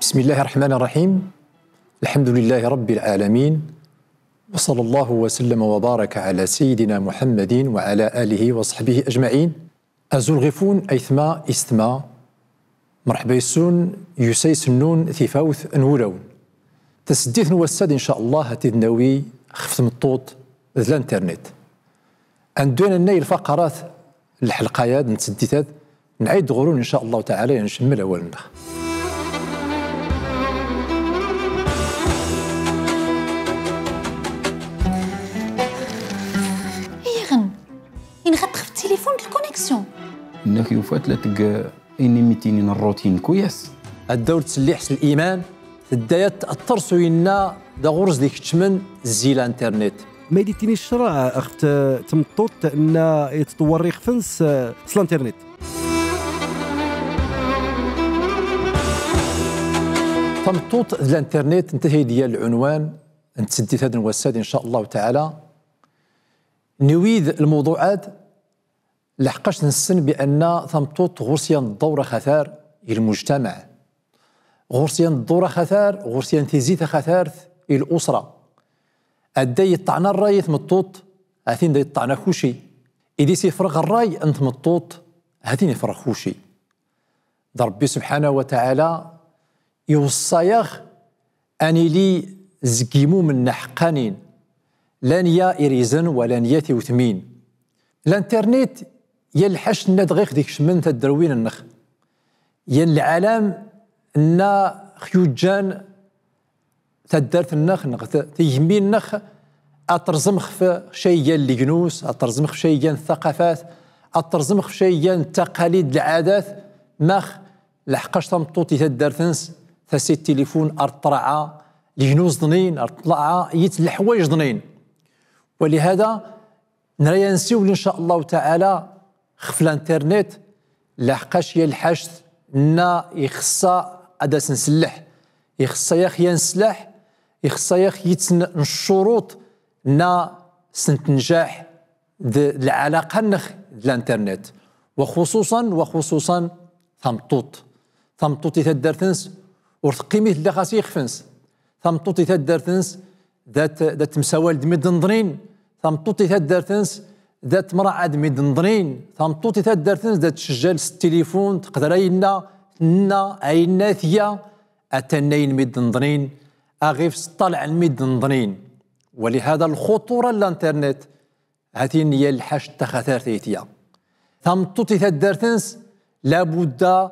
بسم الله الرحمن الرحيم. الحمد لله رب العالمين، وصلى الله وسلم وبارك على سيدنا محمد وعلى آله وصحبه أجمعين. أزرغفون أيثما استما مرحبا يسون يسيس النون ثفاوث نورون تسديث نوساد إن شاء الله تدناوي خفت مطوط ذا الانترنت. عندنا النيل فقرات الحلقات نتسديثات نعيد غرون إن شاء الله تعالى نشمل أولنا. الكونيكسيون انك يوفات لتلقى اني ميتينين الروتين كويس الدور تسليح الايمان الدايات الترسو ينا دا غرز ديك تشمن زي الانترنت ما يديتيني الشرع اخت تمطوط ان يتطور ريخ فنس الانترنت تمطوط الانترنت انتهي ديال العنوان نتسدي هذا الوساد ان شاء الله تعالى نويذ الموضوعات لحقاش نسن بان تمطوط غرسيان الدوره خثار المجتمع، غرسيان الدوره خثار، غرسيان تيزيت خثار الاسره. ادي يطعنا الراي تمطوط هاتين دا يطعنا خوشي اذا سيفرغ الراي انت مطوط هاتين يفرغ خوشي. ربي سبحانه وتعالى يوصياغ اني لي زكيمو من حقانين لان يا إريزن ولا نيا تيوثمين. الانترنت يلحش لنا دغيق ديك شمن تدروين النخ ين العالم نا خيوجان تدرت النخ تيهمين النخ اترزمخ في شيء اللي جنوس اترزمخ في شيء الثقافات اترزمخ في شيء التقاليد العادات مخ لحقاش تمطوطي تدرتنس تسي التليفون ارطرعه لجنوس ضنين ارطلعه يت الحوايج ضنين. ولهذا نريا نسيول ان شاء الله تعالى خف الانترنت لحقاش يلحاش نا يخصا اداس نسلح يخصا ياخ ينسلح يخصا ياخ يتسن الشروط نا سنتنجاح العلاقه نخ الانترنت وخصوصا ثمطوط تدرتنس ورتقيمي اللي خاص يخفنس ثمطوط تدرتنس ذات مساوال دمي نظرين ثمطوطي تدرتنس ذات مرأة عاد ميدنظرين ثمطوطي تدرتنس ذات شجال التليفون تقدر عينا ثيا أتنين ميدنظرين أغيف طالع الميدنظرين. ولهذا الخطورة الانترنت هاتين هي الحاش تخاثار ثيتيا ثمطوطي تدرتنس لابد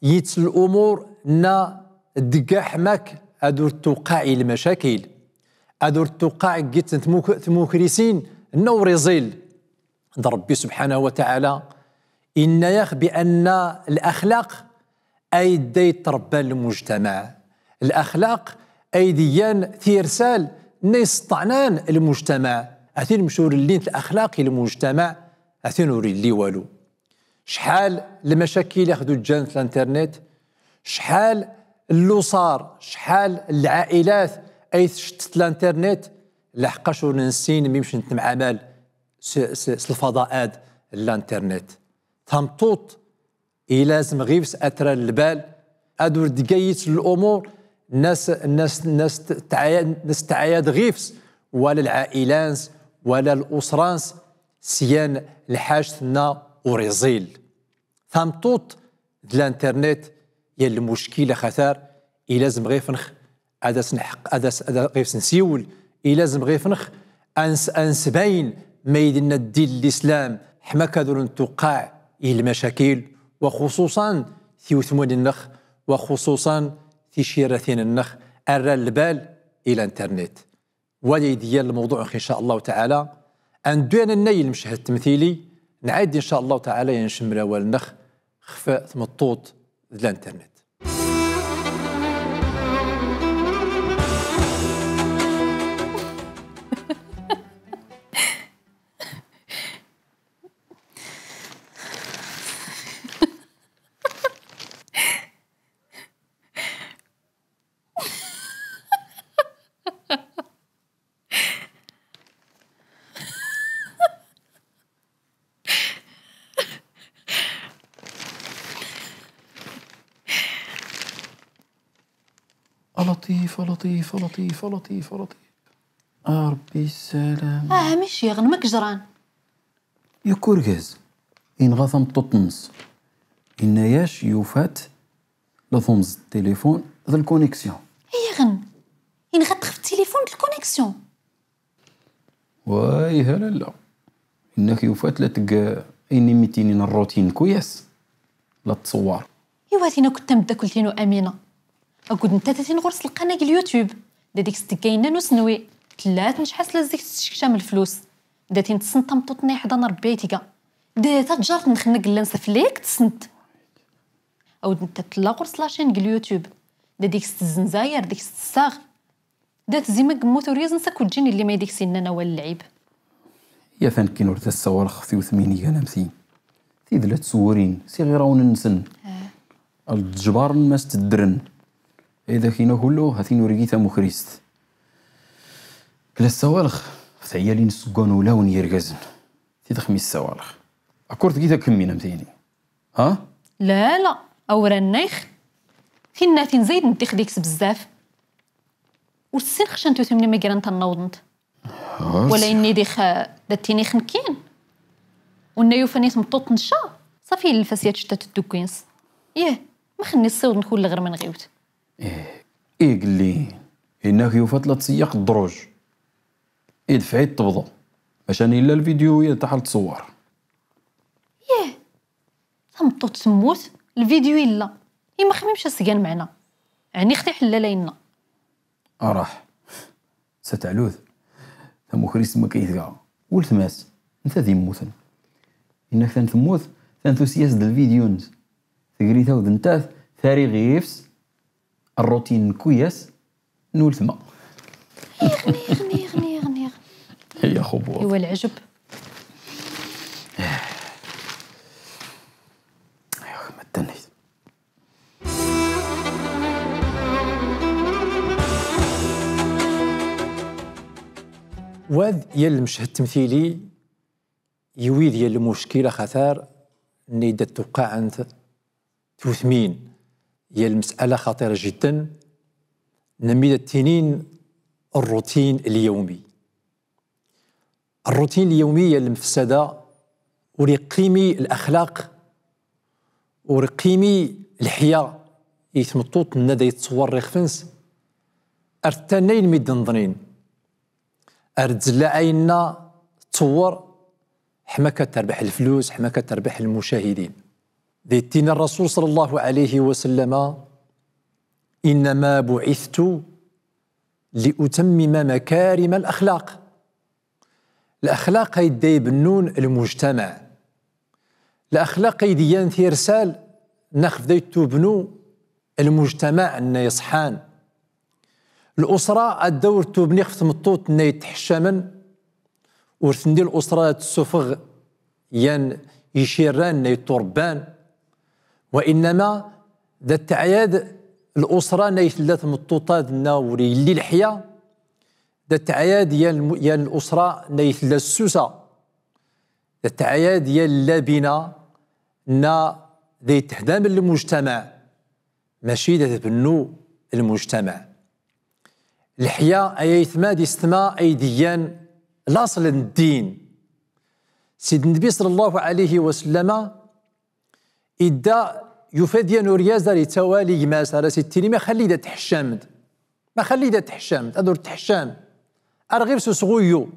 يتس الأمور نا الدقاح ماك أدور توقعي المشاكل أدور توقع جيت تموكريسين النوريزيل. ربي سبحانه وتعالى إن يخ بأن الأخلاق أيدي تربى المجتمع، الأخلاق أيديان ثيرسال نيسطعنان المجتمع أثين مشور اللين الأخلاقي المجتمع أثين وري اللي والو. شحال المشاكل ياخذوا الجان في الانترنت، شحال اللوصار، شحال العائلات أي شتت الانترنت لحقاش ننسين ميمش نتعامل الفضاءات الانترنت تمطوط لازم غيفس أترى البال أدور دقايت الأمور الناس تعايد غيفس ولا العائلانس ولا الأسرانس سيان الحاجتنا وريزيل تمطوط الانترنت يا المشكلة خثار لازم غيفنخ أداس نحق أداس غيف نسيول لازم غيفنخ أنسبين ما يدنا الدين الإسلام حما كادور توقع المشاكل وخصوصا في وثمون النخ وخصوصا في شيرتين النخ أرى البال إلى الانترنت. ولي ديال الموضوع إن شاء الله تعالى أندوان النيل مشهد التمثيلي نعيد إن شاء الله تعالى ينشم الأول النخ خفاء مطوط الانترنت. لطيف لطيف لطيف لطيف لطيف ربي السلام. ماشي غنمك جران يا كورغاز إن غاثم تطنس إن ياش يوفات لثمز التليفون ذا الكونيكسيون هي غن إن غتخف التليفون الكونيكسيون واي هلا لا إنك يوفات لا تلقى إني ميتينين الروتين كويس لا تصور. إيوا تينا كنت مدا كلتينو أمينة أقول نتا تاتين غرس القناة اليوتيوب ديك ستكاينا نسنوي تلات نشحاس لازيك تشكشا من الفلوس داتين تسنت مطوطني حدا ربيتيكا داتا تجارت نخنق لانسا فليك تسنت او انت تلا غرس لاشين اليوتيوب ديك الزنزاير ديك الساغ دات زيما قموت وريز نسا كوجيني اللي ما يديك سننا ولا اللعيب يا فان كينور تسوار خفي وثميني انا مثي تيد لا تصورين سي غير راون نسن الجبار ما تدرن اذا كاينه كله هاتينو ريقيتا مخريست كلا السوالخ فتعيالين السكان ولا ونيرغازن تيد خميس السوالخ اكورت كيتا كمينا مثيني ها لا اورا النيخ فين ناتين زايد نديخ ديكس بزاف والسين خشنتو ثمني ما كرا نتنوضنت ولا اني ديخ داتيني خنكين ونايو فاني تمطوط نشا صافي الفاسيات شتات الدوكينس ما خني الصوت نكون غير من غيوت قل لي انك يوفات لا تسيق الدروج دفعي الطبضه باش انا الا الفيديو هي تاع تصور تمطوط تموت الفيديو الا ما خممش سكان معنا يعني اختي حلالينا راح ستعلوذ ثم خريس ما كيثقا ولت ماس انت ذي موثن انك ثان تموت ثان ثوسياس د الفيديونز تقري ثاود انت ثاري غيفس الروتين كويس نول ثما غني هي خبوط ايوا العجب ما تنيت واد يا المشهد التمثيلي يويد يا المشكله خطر نيدا توقع عند توثمين هي المساله خطيره جدا نميد التنين الروتين اليومي اليومي المفسده ورقيمي الاخلاق ورقيمي الحياه يتمطوط الندى يتصور ريخفنس ارتنين ميدن ظنين أرتزلا عيننا تصور حما كتربح الفلوس حما كتربح المشاهدين ديتينا الرسول صلى الله عليه وسلم إنما بعثت لأتمم مكارم الأخلاق الأخلاق يدي بنون المجتمع الأخلاق يديان ثيرسال ناخذ ديتو بنو المجتمع أن يصحان الأسرة الدور تبني خفت مطوط أن يتحشمن ورثندي الأسرة تسفغ ين يشيران يتربان وإنما ذا التعياد الأسرة نيثلاث مطوطات ناوري اللي الحياة ذا التعياد ين الأسرة نيثلا السوسة ذا التعياد ين اللابنة نا ذي تهدام المجتمع ماشي ذا تبنو المجتمع الحياة أيثما دي استما أيديان الأصل الدين سيد النبي صلى الله عليه وسلم إدا يفادي نورياز داري توالي ما سارة ستيني ما خلي دا تحشامد أدور تحشام أرغير سوسغويو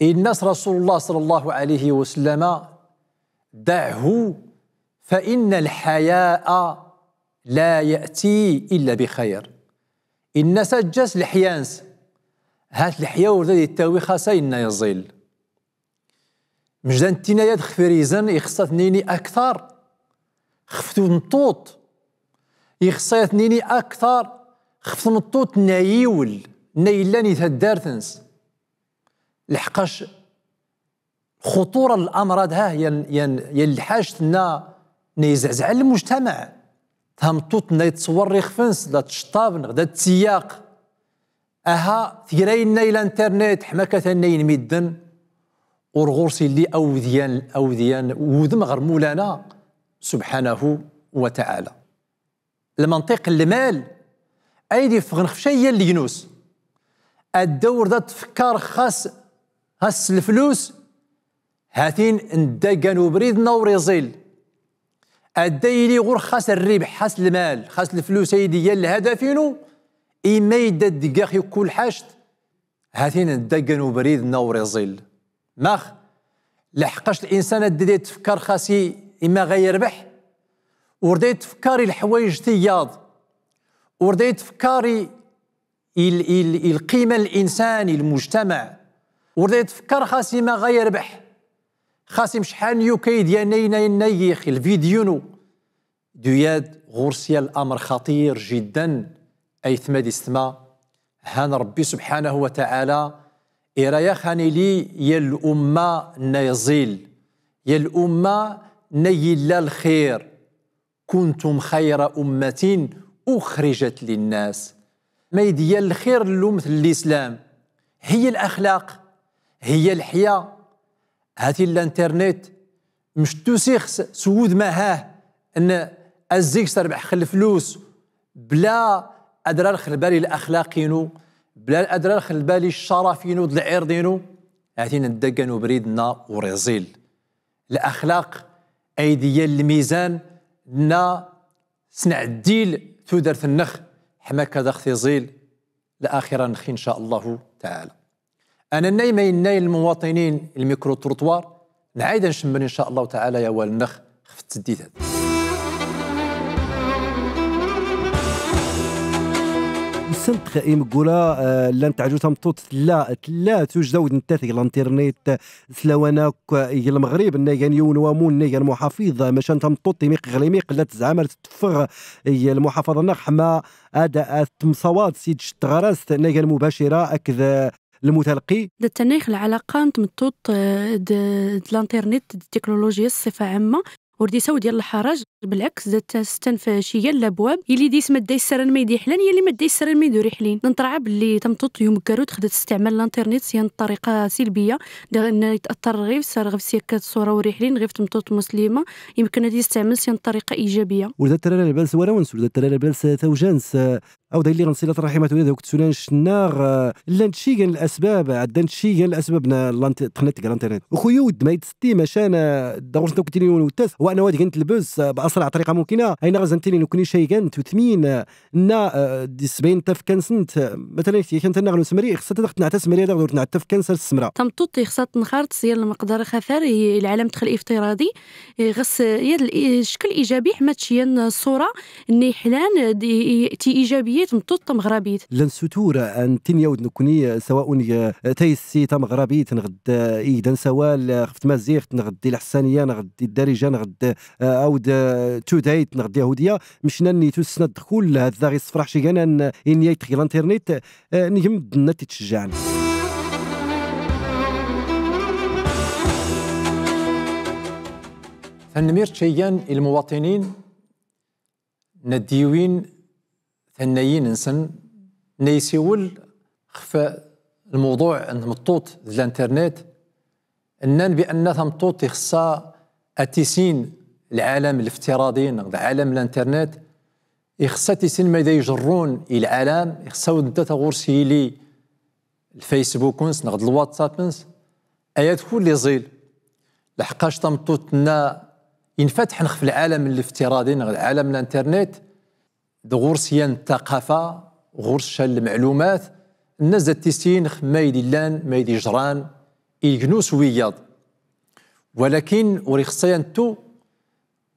الناس رسول الله صلى الله عليه وسلم دعه فإن الحياء لا يأتي إلا بخير الناس جاس الحيانس هات الحياة ورد يتاوي خاصة إنا يزيل مجدان تينا يد خفريزن يخصتنيني أكثر خفتو نطوط يخصتنيني أكثر خفت نطوط نايول نايلاني تهدارتنس لحقاش خطورة الأمراض ها يلحاجتنا نيزعزع المجتمع تهمطوط نيتصور ريخفنس دا تشطاب دا تسياق أها ثيرين إلى الانترنت حماكة ثانيين ميدن ورغورسي اللي أوذيان وذم غير مولانا سبحانه وتعالى المنطق المال ايدي فغن خفشيه اللي ينوس الدور ذا تفكر خاص الفلوس هاتين ندقن وبريد نور يزيل الدايلي غور خاص الربح خاص المال خاص الفلوس ايدي ديال الهدفينو اما يدا دقاخي كل حاشت هاتين ندقن وبريد نور يزيل ماخ لحقاش الانسان الدي تفكر خاصي اما غيربح وردا يتفكري الحوايج تياض وردا يتفكري القيمة الإنساني المجتمع وردا يتفكر خاصي ما غيربح خاصي شحال يوكي ديالنا نيخ الفيديو دياد غورسيا الأمر خطير جدا أيثما دي استما هان ربي سبحانه وتعالى إرايا خاني لي يا الأمة نيزيل يا الأمة نيلا الخير كنتم خير أمة أخرجت للناس ما يديال الخير للأمة الإسلام هي الأخلاق هي الحياة هاتي الانترنت مش توسيخ سود ماهاه أن الزيك تربح خل فلوس بلا أدرار خل بالي الأخلاقينو بلا أدرار خل بالي الشرفينو العرضينو هاتي ندقنو بريدنا ورزيل الأخلاق أيديا الميزان نا سنعديل تودرت النخ حماك هذا اختزيل لآخر نخ إن شاء الله تعالى أنا نايمة يناي المواطنين الميكرو تروطوار نعايد نشمل إن شاء الله تعالى يا والنخ خف التسديد هذا السنت يمقولا لان تعجو تمطوط لا توجد نتاثي الانترنت سلواناك المغرب نيغان يون وامون نيغان محافظه مشان تمطوط يميق غليميق لا تزعمر تتفغ المحافظه نخما اداء تمصوات سيد شتغراس نيغان مباشره اكذا المتلقي التنايخ العلاقه تمطوط الانترنت التكنولوجيا الصفه عامه وردي ساو ديال الحرج بالعكس زات استنفاشيه الابواب اللي ديس ما دايس سران ما يدي حلان يلي ما دايس سران ما يدوري حلين نطرع باللي تمطط يوم كاروت خدت تستعمل الانترنت سيان بطريقه سلبيه ان يتاثر غير صار غير سياكات الصوره وريحلين غير تمطط مسلمه يمكن هذه يستعمل سيان بطريقه ايجابيه وذات ترى البالس ورونس وذات ترى البالس ثوجانس او داير لي غنصيله الرحمه ولا دوك تسولان النار لا نشي كان الاسباب عندنا نشي كان الاسباب الانترنت الانترنت وخويا ود ما يتستي مشان داغوش انت كنت لي وتاس وانا وادي كنت البوز باسرع طريقه ممكنه اين غزنتيني نكوني شي كانت وثمين نا دي 70 تاف كان سنت مثلا كنت نغنو سمري خصها تاخذ نعتا سمري داك نعتا في كانسر السمراء تمطط خصها تنخرط سير المقدار خثار العالم دخل افتراضي غس الشكل ايجابي حمات شيان الصوره اني حلان تي ايجابيه تمطط مغربيت لن ستورة ان تنيود نكوني سواء تيسي مغربي تنغد ايدان سوال خفت مازيغ تنغدي الحسانيه نغدي الدارجه نغد او تودايت نغدي يهوديه مشنا نيتو سند كل هذا غير صفرح شي كان ان يتخي الانترنت نجم النت تشجعني فنمير شيان المواطنين نديوين ثنايين انسان نيسيول خف الموضوع ان مطوط الانترنت انن بان تمطوط يخصا اتيسين العالم الافتراضي عالم الانترنت يخصا تيسين ما يجرون الى العالم يخصا ودتا تغورسيلي الفيسبوك نغد الواتساب ايات كل زيل لحقاش تمطوطنا ينفتح نخف العالم الافتراضي عالم الانترنت غورسيان الثقافه غورس المعلومات الناس ذات تيسين ما يدي لان ما يدي جران يجنوس وياض ولكن وريخصيان تو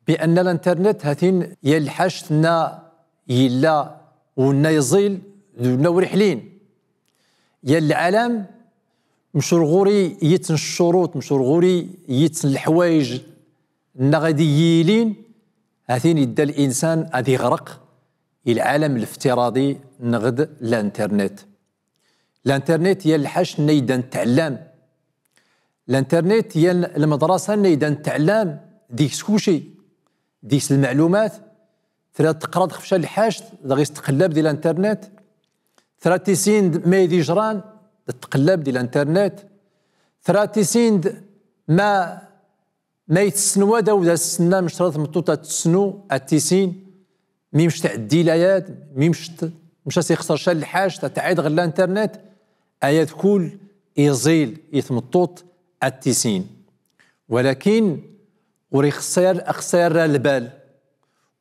بان الانترنت هاتين يلحشنا يلا ونا يزيل ونا ورحلين يا العالم مشرغوري يتن الشروط مشرغوري يتن الحوايج النغديين هاتين يدى الانسان ادي غرق العالم الافتراضي نغد الانترنت الانترنت هي الحش نيدا نتعلم الانترنت هي المدرسه نيدا نتعلم ديك كلشي ديك المعلومات ثلاث تقرا خفشا الحاش غير تقلب ديال الانترنت ثلاثين ما يدي جران تقلب ديال الانترنت ثلاثين ما يتسنوا داو السنه مش مطوطه تسنو التيسين ميمش تاع الديلايات ميمش مشى سيخسر شال الحاج تعيد غير الانترنت ايات كل يزيل يتمطوط التيسين، ولكن خسر البال،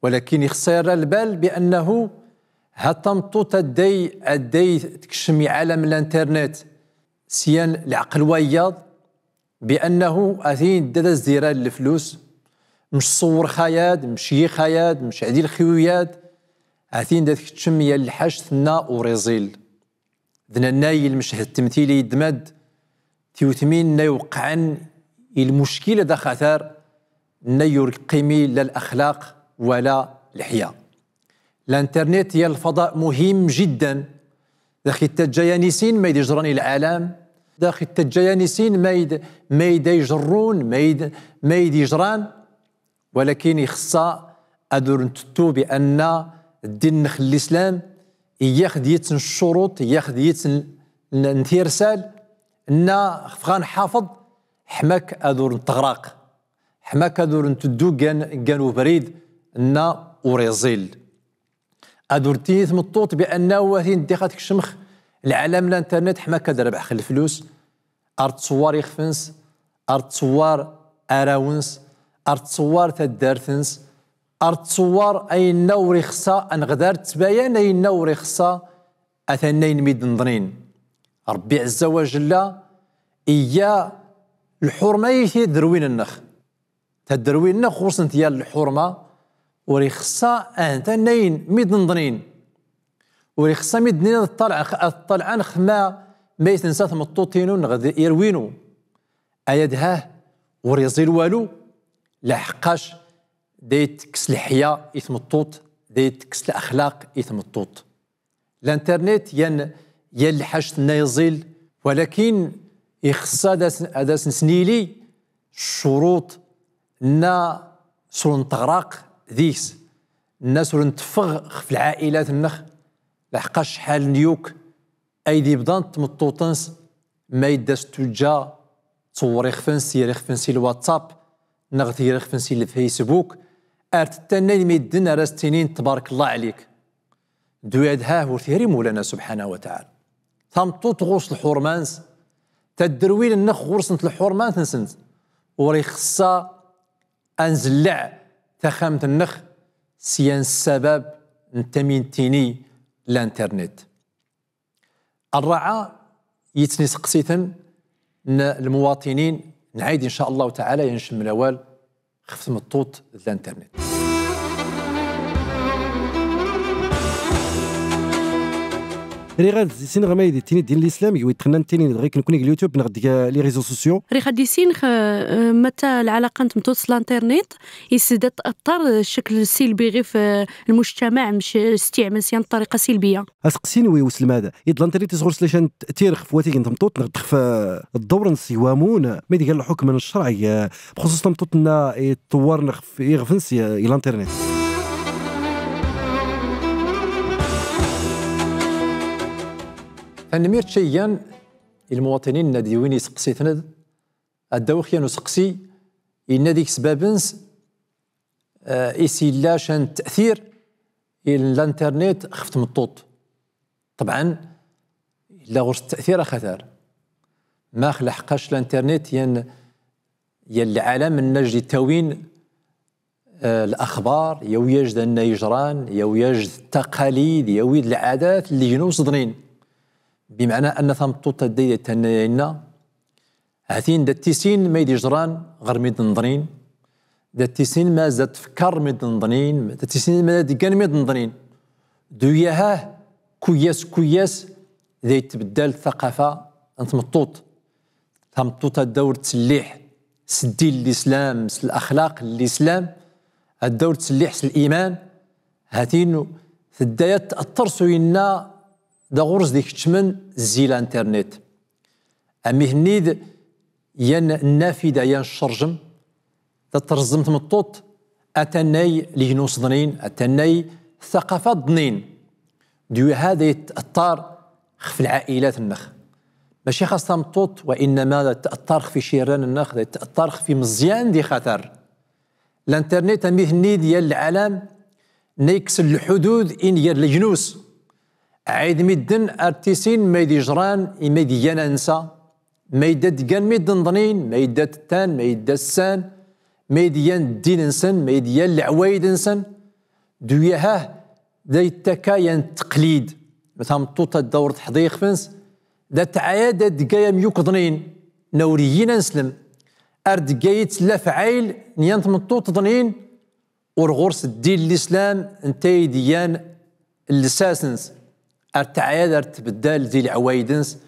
ولكن يخسر البال بانه هتمطوط الدي تكشمي عالم الانترنت سيان العقل وياض بانه اثين دادا زيران الفلوس مش صور خياد مش خياد مش عديل خيويات اثين داك تشمي الحاج ثنا وريزيل ذنا النايل مش التمثيلي يدمد تيوتمين نيوقعن المشكله دا خطر نيور قيمي لا الاخلاق ولا الحياه. الانترنت هي الفضاء مهم جدا داخل التجانسين ما يجراني العالم داخل التجانسين ما يجرون ما يجران، ولكن يخصا ادور نتو بان الدين نخل الاسلام ياخذ يتن الشروط ياخذ يتن نتيرسال ان غان حافظ حماك ادور نتغرق حماك ادور نتدو كانوا بريد ان وريزيل ادور تيث مطوط بانه واثين ديخات الشمخ العالم الانترنت حماك دربح خل الفلوس ارض تصوار يخفنس ارض تصوار اراونس ارض تصوار تدارثنس ارض تصوار اي نوري خصا ان غدار تباين اي نوري خصا اثنين ميد نظنين ربي عز وجل ايا الحرمه يثي دروين النخ تدروين النخ خصوصا ديال الحرمه وريخصا اثنين ميد نظنين وريخصا ميد نين الطلعان خما ما يتنسى مطوطينو غادي يروينو ايادها وريزيل والو لحقاش دايتكس الحياة يتمطوط دايتكس الأخلاق يتمطوط. الانترنت ين الحاج يزيل، ولكن يخص هذا سنيلي الشروط نا سور تغرق ذيس الناس سور نتفغ في العائلات النخ لحقاش شحال نيوك ايدي بدان تمطوطنس ما يداس توجا تصوري خفنسي خفنسي الواتساب نغتي خفنسي الفيسبوك ارتتني ميدنا راستينين تبارك الله عليك دواد ها ورثيري مولانا سبحانه وتعالى تمطوط غوص الحرمانس تدروين النخ غوص الحرمان تنسنت وريخصا انزلع تخامت النخ سيان السبب نتمين تيني الانترنت الرعا يتني سقسيتن المواطنين نعيد ان شاء الله تعالى ينشم الاول خفت مطوط الانترنت. ريغاد سين غمايدي تيني الدين الاسلامي ويتخنن تيني غير كنكون اليوتيوب نغدي لي ريزو سوسيو ريغاد سين متى العلاقه نتمتوص الانترنت يسد اثر الشكل السلبي غير في المجتمع مش استعمال سيان بطريقه سلبيه اسقسين ويوسلم هذا يد الانترنت صغر سلاشان تيرخ فواتيك نتمطوط نغدخ في الدور نسيوامون ما يدير الحكم الشرعي بخصوص نمطوطنا يطور نخ في يغفنس الانترنت. أنا شيئا المواطنين ناديوين يسقسيتنا الدوخيان وسقسي إن ديك سبابنس إيسيلا شان تأثير الانترنت خفت مطوط طبعا إلا غرس التأثير خطر ما خلحقاش الانترنت ين العالم النجد التوين الأخبار يوجد النيجران يوجد التقاليد يوجد العادات اللي جنو صدرين بمعنى ان ثمطوط الدية تنينا هاتين دا التيسين ما يجران غير ميد نظرين دا التيسين ما زاد تفكر ميد نظرين دا التيسين ما زاد كان ميد نظرين دوياها كوياس ذا يتبدل الثقافة انتمطوط ثمطوط الدور تسليح سدي الاسلام الاخلاق الاسلام الدور تسليح الايمان هاتين في الداية تأثر سوينا دا غرز ديك تشمن زي الانترنت امي هنيد ين النافذه ين الشرجم تترزم تمطوط اتناي لينو صدنين اتناي ثقافات ضنين ديو هذا يتاثر في العائلات النخ ماشي خاصة مطوط وانما تاثر في شيران النخ تاثر في مزيان دي خطر الانترنت امي هنيد ديال العالم نيكس الحدود ان يا الجنوس عيد ميدن ارتيسين ميدي جران ميدي ينسى ميدا دقان ميدن ضنين ميدا التان ميدا السان ميديان الدين انسان ميديان العوايد انسان دوياها داي التكاين تقليد مثلا مطوطة دور تحضيق فنس دا تعايا دا دقايا ميوكضنين نوريين انسلم ارد قايت لا فعايل نيانت مطوط ضنين ورغورس الدين الاسلام انتي ديان اللساسنس ارد تعايا ارد تبدال دي العوايدنس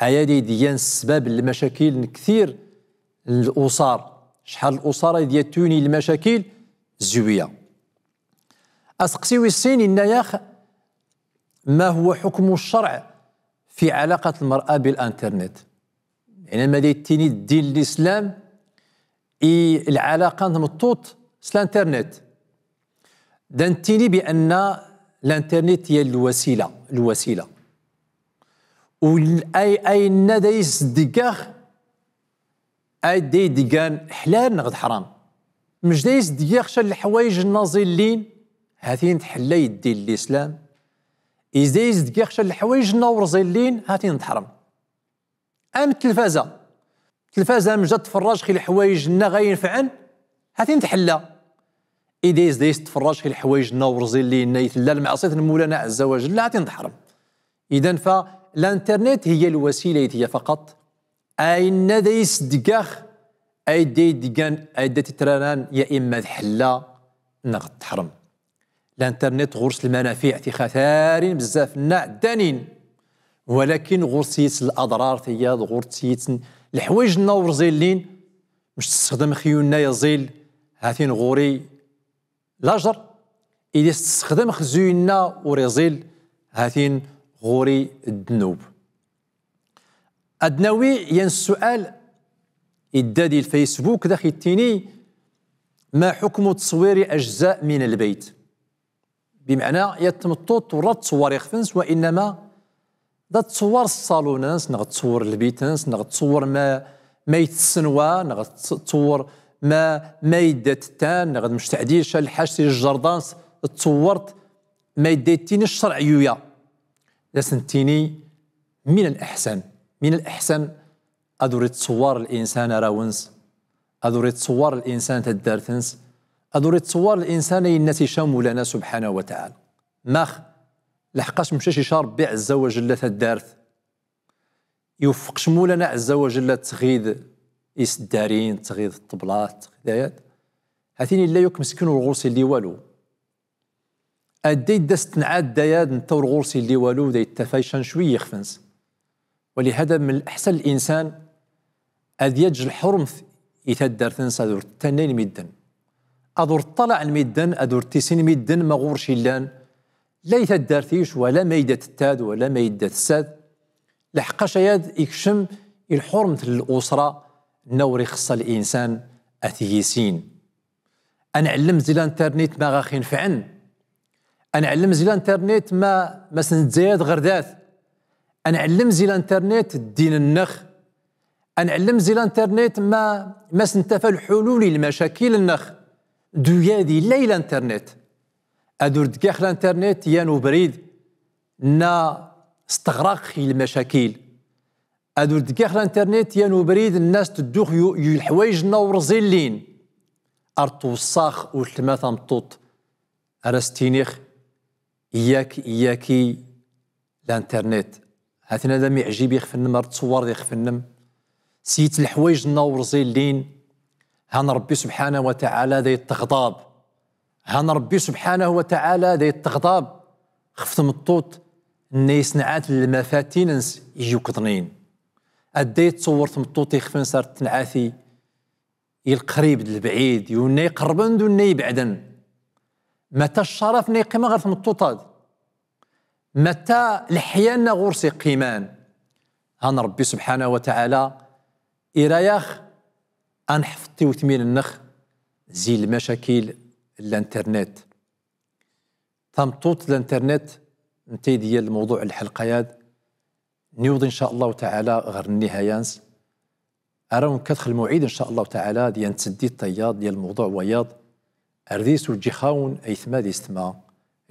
ايادي ديان السباب المشاكل كثير الاسار شحال الاسره ديال توني المشاكل زويه اسقسيو السين ان ياخ ما هو حكم الشرع في علاقه المراه بالانترنت يعني ما ديتيني الدين الاسلام العلاقه مطوط الانترنت دانتيني بان الانترنت هي الوسيله اي ندايس دقاخ اي دي ديكان حلال نغد حرام مش دايس دقاخ شال الحوايج النازلين هاتين تحلى يدي الاسلام إذا دايس دقاخ شال الحوايج النورزلين هاتين تحرم ام التلفازه مجا تفرج خي الحوايج نا غاينفعن هاتين تحلى إذا دايس تفرج خي الحوايج النورزلين نيثلا المعصيه المولانا عز وجل هاتين تحرم اذا فالانترنت هي الوسيله هي فقط اي ندايس دقاخ اي دي دقان اي دي تترانان يا اما تحلا نغد تحرم الانترنت غرس المنافع خثارين بزاف الناع دانين ولكن غرسيت الاضرار هي غرسيت الحوايج النور زيلين مش تستخدم خيولنا يزيل هاتين غوري لاجر اذا تستخدم خزيولنا وريزيل هاتين غوري الذنوب أدناوي ين السؤال إدادي الفيسبوك داخل التيني ما حكم تصوير أجزاء من البيت بمعنى يتمطوط ورا تصور يخفنس وإنما دا تصور الصالونانس نغد تصور البيتنس نغد تصور ما يتسنوا نغد تصور ما يدات التان نغد مش تعديل شال الحاج الجردانس تصورت ما يديتيني الشرعيوية لسنتيني من الأحسن أدوري تصور الإنسان راونس أدوري تصور الإنسان تدارتنس أدوري تصور الإنسان ينتي شامولانا سبحانه وتعالى ماخ لحقاش مشاش يشارب بيع عز وجل تدارت يوفقش مولانا عز وجل تغيد الدارين تغيد الطبلات تغيدات هاتيني لا يوك مسكين الغرس اللي والو أدي دست نعاد داياد نتا الغرس اللي والو دا يتفايشان شوية يخفنس ولهذا من الأحسن الإنسان أذ يجل الحرم يتدار تنسى أدور التنين ميدن أدور طلع الميدن أدور تيسين ميدن ما غورش اللان لا يتدارتيش ولا ميدة التاد ولا ميدة الساد لحقاش ياد يكشم الحرمة الأسرة نوري خص الإنسان أثيسين أنا علم زي الانترنت ما غاخين فعن أنا علم زي الانترنت ما سنتزايد غرداث أنا علم زي الانترنت الدين النخ أنا علم زي الانترنت ما سنتفى الحلول للمشاكل النخ دويادي لا الانترنت أدور دقاخ الانترنت يانو بريد نا استغراق المشاكل أدور دقاخ الانترنت يانو بريد الناس تدوخ الحوايج نور زيلين أرطو الصاخ والتماثة مطوط أرستينيخ إياكي الانترنت هاتنا دام يعجب يخفنم تصور يخفنم سيت الحوايج نور زيلين هان ربي سبحانه وتعالى ذي التغضاب هان ربي سبحانه وتعالى ذي التغضاب خفت مطوط الناس نعات المفاتينس يجيو كضنين أدي تصورت مطوط يخفن صارت تنعاثي القريب البعيد يونا يقربن دونا يبعدن متى الشرف نيقيم غير في مطوطات متى الحيان غورسي قيمان هان ربي سبحانه وتعالى إراياخ أنحفظتي وثمين النخ زي المشاكل الانترنت تمطوط الانترنت انتي ديال الموضوع الحلقيات نيوض ان شاء الله تعالى غير النهايانس أراون كدخل الموعد ان شاء الله تعالى ديال تسدي الطياد ديال الموضوع وياض أرديس والجيخاون أيثما ديستما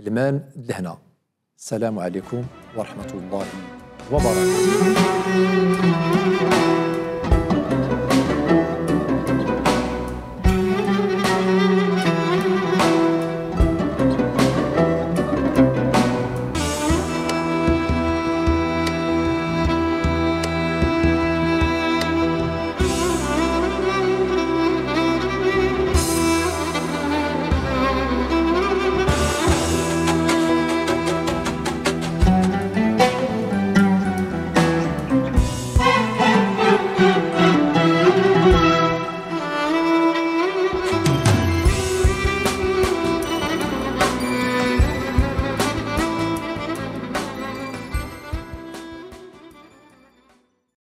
المان لهنا السلام عليكم ورحمة الله وبركاته.